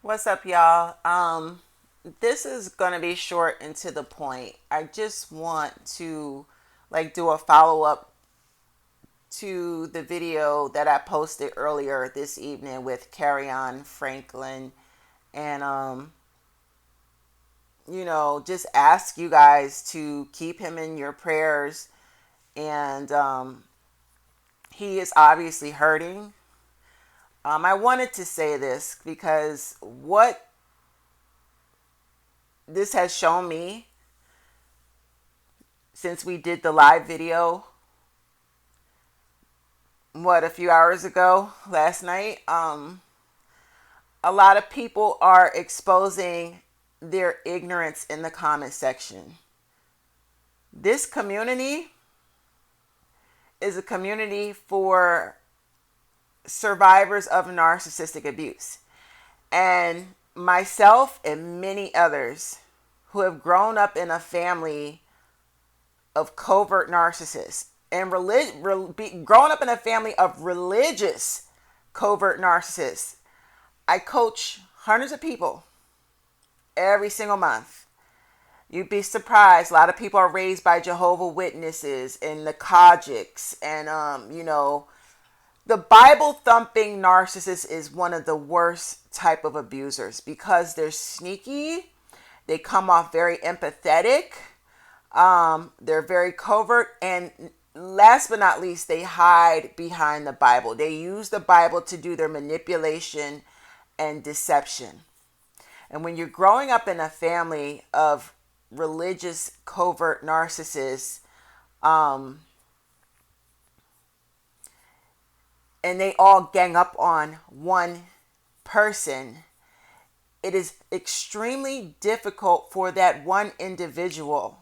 What's up, y'all? This is gonna be short and to the point. I just want to do a follow up to the video that I posted earlier this evening with Kerrion Franklin, and just ask you guys to keep him in your prayers. And he is obviously hurting. I wanted to say this because what this has shown me since we did the live video, a few hours ago, last night, a lot of people are exposing their ignorance in the comment section. This community is a community for survivors of narcissistic abuse. And myself and many others who have grown up in a family of covert narcissists and grown up in a family of religious covert narcissists. I coach hundreds of people every single month. You'd be surprised. A lot of people are raised by Jehovah Witnesses and the Kojics. And, the Bible thumping narcissist is one of the worst type of abusers because they're sneaky. They come off very empathetic. They're very covert. And last but not least, they hide behind the Bible. They use the Bible to do their manipulation and deception. And when you're growing up in a family of religious covert narcissists, and they all gang up on one person, it is extremely difficult for that one individual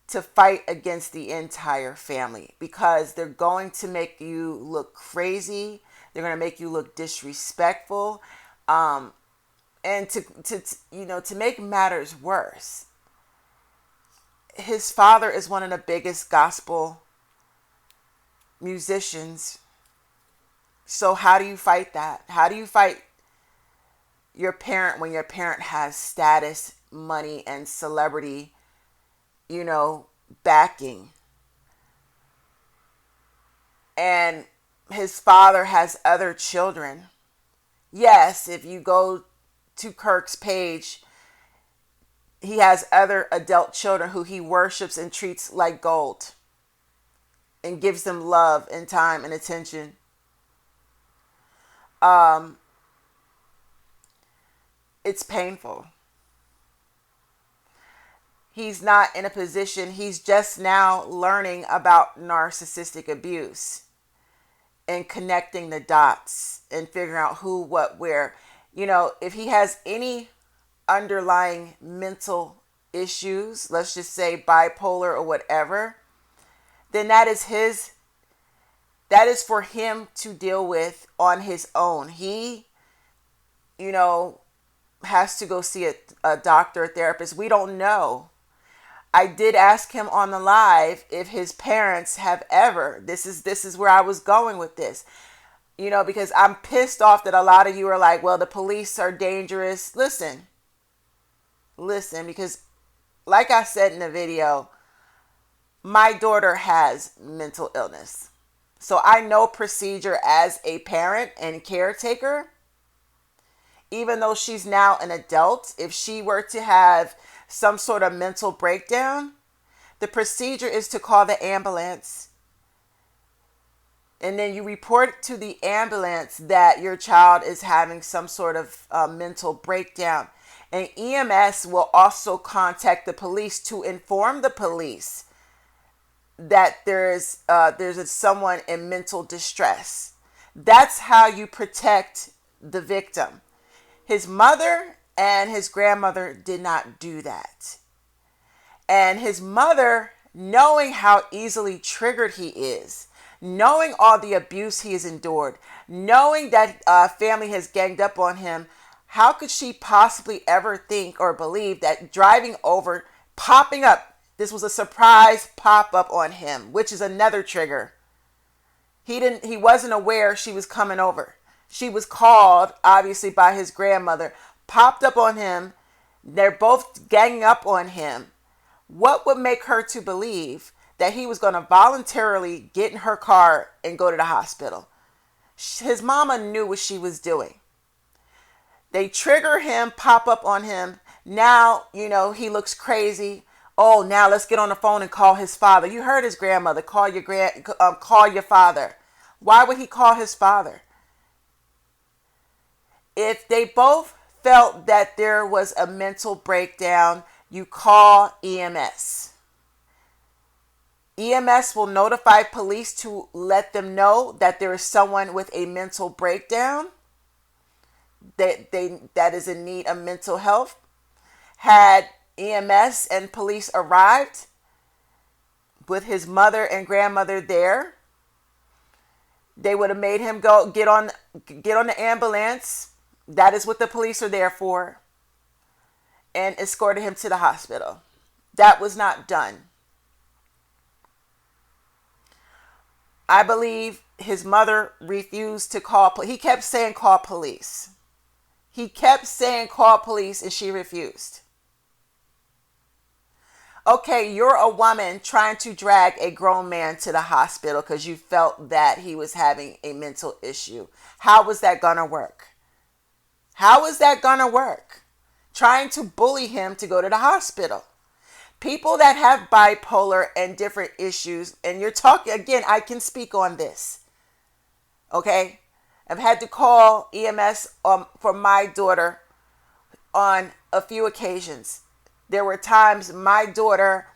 to fight against the entire family because they're going to make you look crazy. They're going to make you look disrespectful. And to make matters worse, his father is one of the biggest gospel musicians. So how do you fight that? How do you fight your parent when your parent has status, money, and celebrity, backing? And his father has other children. Yes, if you go to Kirk's page, he has other adult children who he worships and treats like gold and gives them love and time and attention. It's painful. He's not in a position, he's just now learning about narcissistic abuse and connecting the dots and figuring out who, what, where. If he has any underlying mental issues, let's just say bipolar or whatever, then that is for him to deal with on his own. He, has to go see a doctor, a therapist. We don't know. I did ask him on the live if his parents have ever, this is where I was going with this, because I'm pissed off that a lot of you are like, well, the police are dangerous. Listen, because like I said in the video, my daughter has mental illness. So I know procedure as a parent and caretaker. Even though she's now an adult, if she were to have some sort of mental breakdown, the procedure is to call the ambulance. And then you report to the ambulance that your child is having some sort of mental breakdown. And EMS will also contact the police to inform the police that there's someone in mental distress. That's how you protect the victim. His mother and his grandmother did not do that. And his mother, knowing how easily triggered he is, knowing all the abuse he has endured, knowing that family has ganged up on him, how could she possibly ever think or believe that driving over, popping up, this was a surprise pop-up on him, which is another trigger. He wasn't aware she was coming over. She was called, obviously, by his grandmother, popped up on him. They're both ganging up on him. What would make her to believe that he was going to voluntarily get in her car and go to the hospital? His mama knew what she was doing. They trigger him, pop up on him. Now, he looks crazy. Oh, now let's get on the phone and call his father. You heard his grandmother. Call your father. Why would he call his father? If they both felt that there was a mental breakdown, you call EMS. EMS will notify police to let them know that there is someone with a mental breakdown, that is in need of mental health. Had EMS and police arrived with his mother and grandmother there, they would have made him go get on the ambulance. That is what the police are there for, and escorted him to the hospital. That was not done. I believe his mother refused to call. He kept saying call police. He kept saying call police, and she refused. Okay, you're a woman trying to drag a grown man to the hospital because you felt that he was having a mental issue. How was that going to work? How is that going to work? Trying to bully him to go to the hospital. People that have bipolar and different issues, and you're talking, again, I can speak on this. Okay? I've had to call EMS for my daughter on a few occasions. There were times my daughter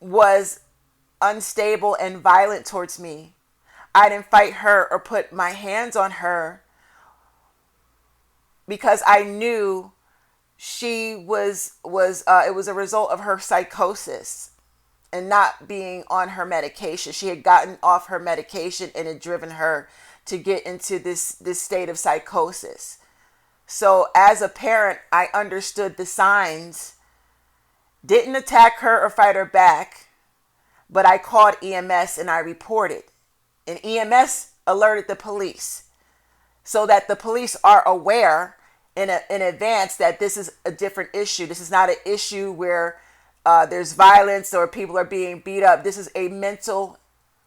was unstable and violent towards me. I didn't fight her or put my hands on her because I knew she it was a result of her psychosis and not being on her medication. She had gotten off her medication and it driven her to get into this state of psychosis. So as a parent, I understood the signs, didn't attack her or fight her back, but I called EMS and I reported. And EMS alerted the police so that the police are aware in advance that this is a different issue. This is not an issue where there's violence or people are being beat up. This is a mental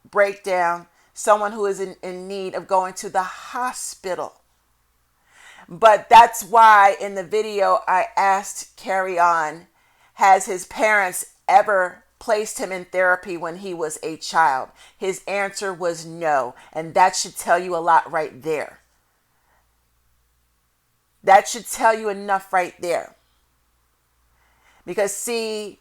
breakdown, someone who is in need of going to the hospital. But that's why in the video I asked Kerrion, has his parents ever placed him in therapy when he was a child? His answer was no. And that should tell you a lot right there. That should tell you enough right there. Because see,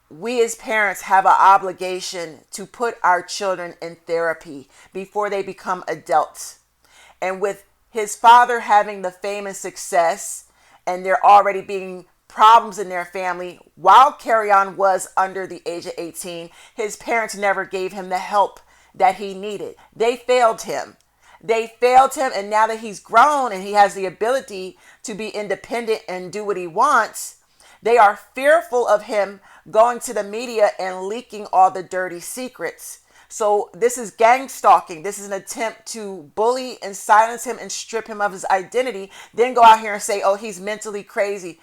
we as parents have an obligation to put our children in therapy before they become adults. And with his father having the fame and success, and there already being problems in their family, while Kerrion was under the age of 18, his parents never gave him the help that he needed. They failed him. And now that he's grown and he has the ability to be independent and do what he wants, they are fearful of him going to the media and leaking all the dirty secrets. So this is gang stalking. This is an attempt to bully and silence him and strip him of his identity, then go out here and say, oh, he's mentally crazy.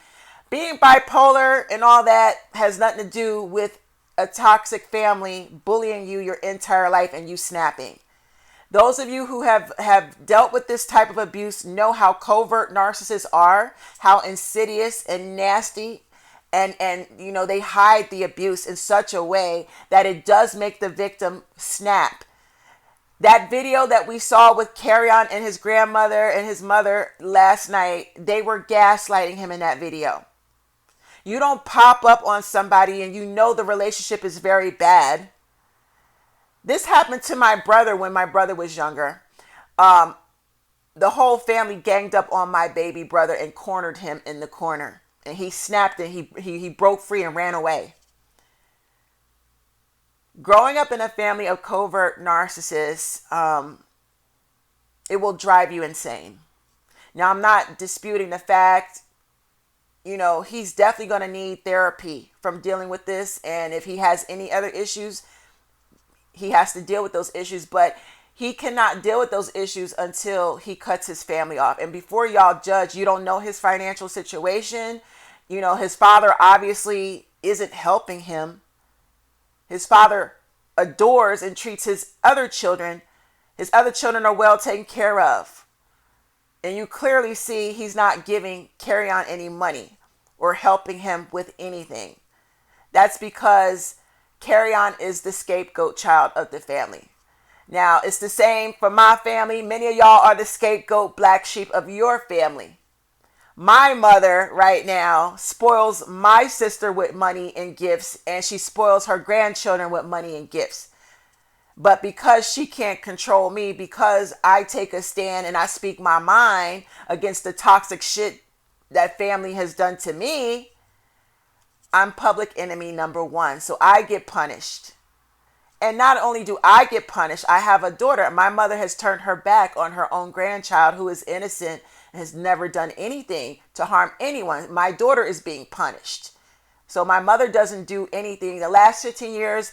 Being bipolar and all that has nothing to do with a toxic family bullying you your entire life and you snapping. Those of you who have dealt with this type of abuse know how covert narcissists are, how insidious and nasty, and they hide the abuse in such a way that it does make the victim snap. That video that we saw with Kerrion and his grandmother and his mother last night, they were gaslighting him in that video. You don't pop up on somebody and you know the relationship is very bad. This happened to my brother when my brother was younger. The whole family ganged up on my baby brother and cornered him in the corner. And he snapped and he broke free and ran away. Growing up in a family of covert narcissists, it will drive you insane. Now, I'm not disputing the fact, he's definitely going to need therapy from dealing with this. And if he has any other issues, he has to deal with those issues. But He cannot deal with those issues until he cuts his family off. And before y'all judge, you don't know his financial situation. You know, his father obviously isn't helping him. His father adores and treats his other children. His other children are well taken care of. And you clearly see he's not giving Kerrion any money or helping him with anything. That's because Kerrion is the scapegoat child of the family. Now, it's the same for my family. Many of y'all are the scapegoat black sheep of your family. My mother right now spoils my sister with money and gifts, and she spoils her grandchildren with money and gifts. But because she can't control me, because I take a stand and I speak my mind against the toxic shit that family has done to me, I'm public enemy number one. So I get punished. And not only do I get punished, I have a daughter. My mother has turned her back on her own grandchild who is innocent and has never done anything to harm anyone. My daughter is being punished. So my mother doesn't do anything. The last 15 years,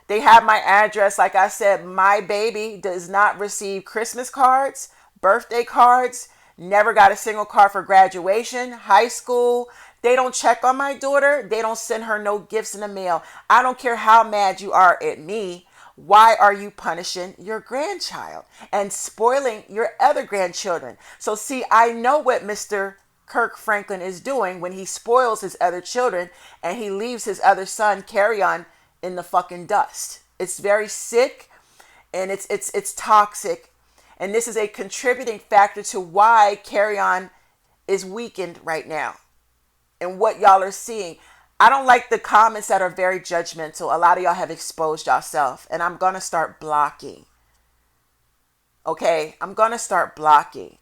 they have my address. Like I said, my baby does not receive Christmas cards, birthday cards, never got a single card for graduation, high school. They don't check on my daughter. They don't send her no gifts in the mail. I don't care how mad you are at me. Why are you punishing your grandchild and spoiling your other grandchildren? So see, I know what Mr. Kirk Franklin is doing when he spoils his other children and he leaves his other son, Kerrion, in the fucking dust. It's very sick and it's toxic. And this is a contributing factor to why Kerrion is weakened right now. And what y'all are seeing. I don't like the comments that are very judgmental. A lot of y'all have exposed yourself. And I'm going to start blocking. Okay? I'm going to start blocking.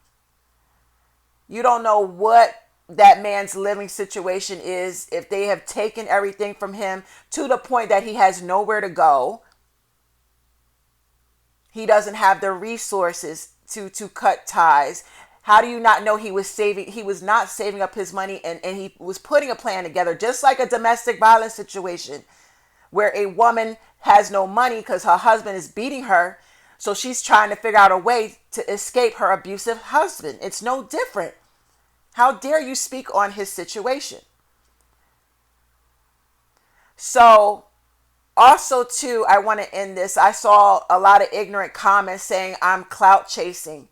You don't know what that man's living situation is. If they have taken everything from him to the point that he has nowhere to go. He doesn't have the resources to cut ties. How do you not know he was saving? He was not saving up his money and he was putting a plan together, just like a domestic violence situation where a woman has no money because her husband is beating her. So she's trying to figure out a way to escape her abusive husband. It's no different. How dare you speak on his situation? So also too, I want to end this. I saw a lot of ignorant comments saying I'm clout chasing.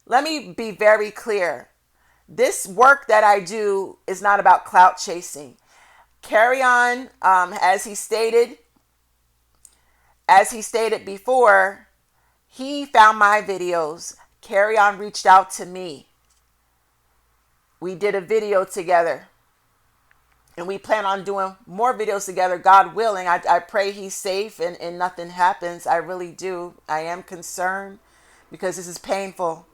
Let me be very clear. This work that I do is not about clout chasing. Kerrion, as he stated before, he found my videos. Kerrion reached out to me. We did a video together. And we plan on doing more videos together, God willing. I pray he's safe and nothing happens. I really do. I am concerned because this is painful.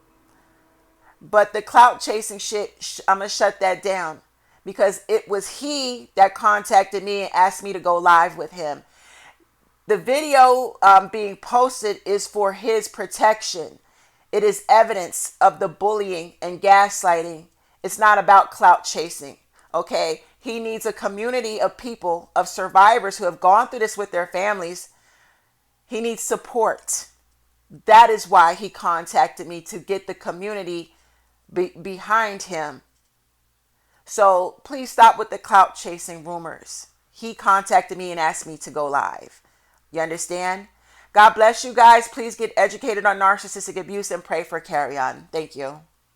But the clout chasing shit, I'm going to shut that down. Because it was he that contacted me and asked me to go live with him. The video being posted is for his protection. It is evidence of the bullying and gaslighting. It's not about clout chasing. Okay? He needs a community of people, of survivors who have gone through this with their families. He needs support. That is why he contacted me, to get the community behind him. So please stop with the clout chasing rumors. He contacted me and asked me to go live. You understand? God bless you guys. Please get educated on narcissistic abuse and pray for Kerrion. Thank you.